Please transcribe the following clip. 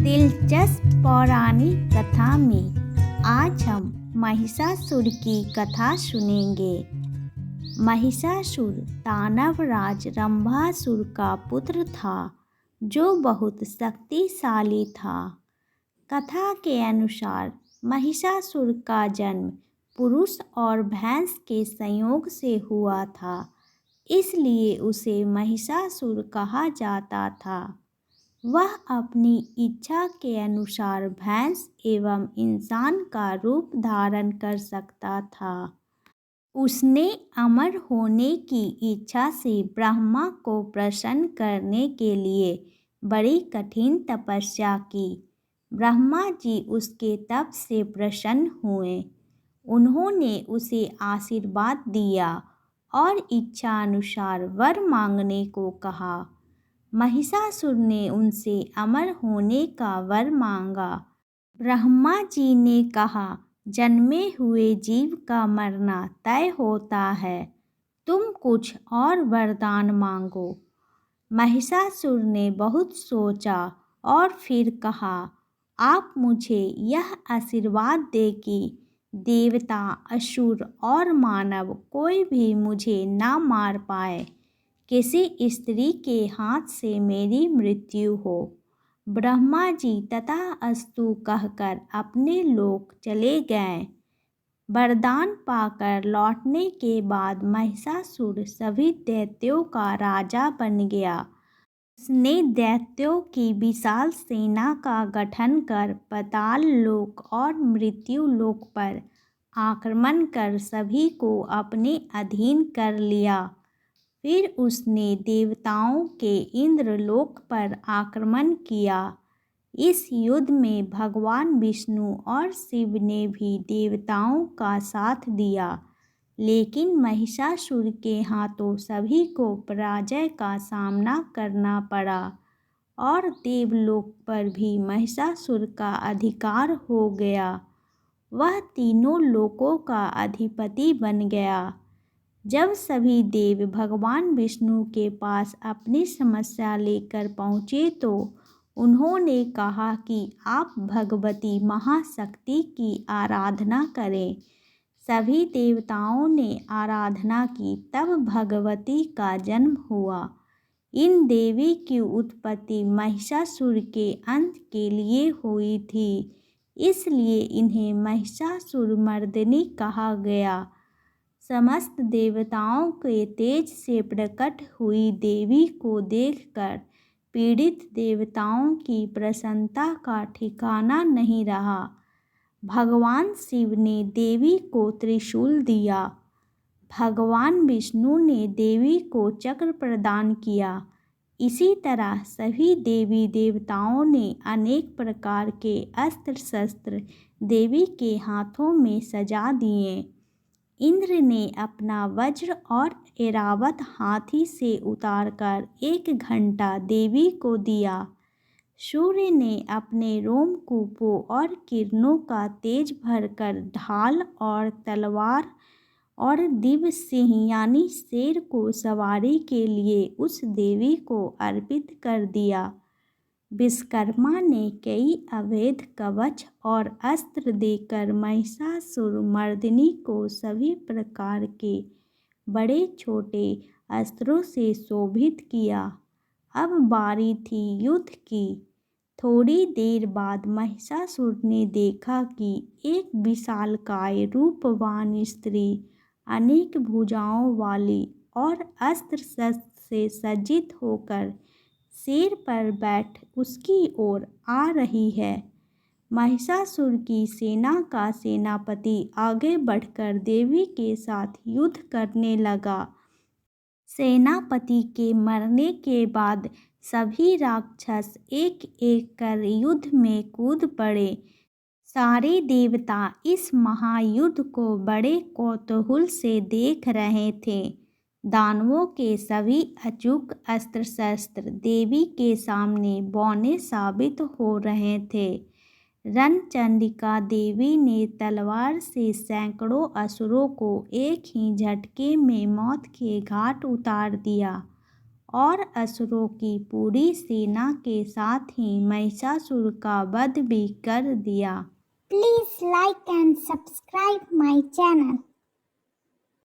दिलचस्प पौराणिक कथा में आज हम महिषासुर की कथा सुनेंगे। महिषासुर दानवराज रंभासुर का पुत्र था जो बहुत शक्तिशाली था। कथा के अनुसार महिषासुर का जन्म पुरुष और भैंस के संयोग से हुआ था, इसलिए उसे महिषासुर कहा जाता था। वह अपनी इच्छा के अनुसार भैंस एवं इंसान का रूप धारण कर सकता था। उसने अमर होने की इच्छा से ब्रह्मा को प्रसन्न करने के लिए बड़ी कठिन तपस्या की। ब्रह्मा जी उसके तप से प्रसन्न हुए। उन्होंने उसे आशीर्वाद दिया और इच्छा अनुसार वर मांगने को कहा। महिषासुर ने उनसे अमर होने का वर मांगा। ब्रह्मा जी ने कहा, जन्मे हुए जीव का मरना तय होता है, तुम कुछ और वरदान मांगो। महिषासुर ने बहुत सोचा और फिर कहा, आप मुझे यह आशीर्वाद दे कि देवता, असुर और मानव कोई भी मुझे ना मार पाए। किसी स्त्री के हाथ से मेरी मृत्यु हो। ब्रह्मा जी तथास्तु कहकर अपने लोक चले गए। वरदान पाकर लौटने के बाद महिषासुर सभी दैत्यों का राजा बन गया। उसने दैत्यों की विशाल सेना का गठन कर पाताल लोक और मृत्यु लोक पर आक्रमण कर सभी को अपने अधीन कर लिया। फिर उसने देवताओं के इंद्रलोक पर आक्रमण किया। इस युद्ध में भगवान विष्णु और शिव ने भी देवताओं का साथ दिया, लेकिन महिषासुर के हाथों सभी को पराजय का सामना करना पड़ा और देवलोक पर भी महिषासुर का अधिकार हो गया। वह तीनों लोकों का अधिपति बन गया। जब सभी देव भगवान विष्णु के पास अपनी समस्या लेकर पहुँचे तो उन्होंने कहा कि आप भगवती महाशक्ति की आराधना करें। सभी देवताओं ने आराधना की, तब भगवती का जन्म हुआ। इन देवी की उत्पत्ति महिषासुर के अंत के लिए हुई थी, इसलिए इन्हें महिषासुरमर्दिनी कहा गया। समस्त देवताओं के तेज से प्रकट हुई देवी को देखकर पीड़ित देवताओं की प्रसन्नता का ठिकाना नहीं रहा। भगवान शिव ने देवी को त्रिशूल दिया। भगवान विष्णु ने देवी को चक्र प्रदान किया। इसी तरह सभी देवी देवताओं ने अनेक प्रकार के अस्त्र शस्त्र देवी के हाथों में सजा दिए। इंद्र ने अपना वज्र और ऐरावत हाथी से उतारकर 1 घंटा देवी को दिया। सूर्य ने अपने रोमकूपों और किरणों का तेज भरकर ढाल और तलवार और दिव्य सिंह यानी शेर को सवारी के लिए उस देवी को अर्पित कर दिया। विश्वकर्मा ने कई अवैध कवच और अस्त्र देकर महिषासुरमर्दिनी को सभी प्रकार के बड़े छोटे अस्त्रों से शोभित किया। अब बारी थी युद्ध की। थोड़ी देर बाद महिषासुर ने देखा कि एक विशालकाय रूपवान स्त्री अनेक भुजाओं वाली और अस्त्र शस्त्र से सज्जित होकर शेर पर बैठ उसकी ओर आ रही है। महिषासुर की सेना का सेनापति आगे बढ़कर देवी के साथ युद्ध करने लगा। सेनापति के मरने के बाद सभी राक्षस एक एक कर युद्ध में कूद पड़े। सारे देवता इस महायुद्ध को बड़े कौतूहल से देख रहे थे। दानवों के सभी अचूक अस्त्र शस्त्र देवी के सामने बौने साबित हो रहे थे। रणचंडिका देवी ने तलवार से सैकड़ों असुरों को एक ही झटके में मौत के घाट उतार दिया और असुरों की पूरी सेना के साथ ही महिषासुर का वध भी कर दिया। Please like and subscribe my channel.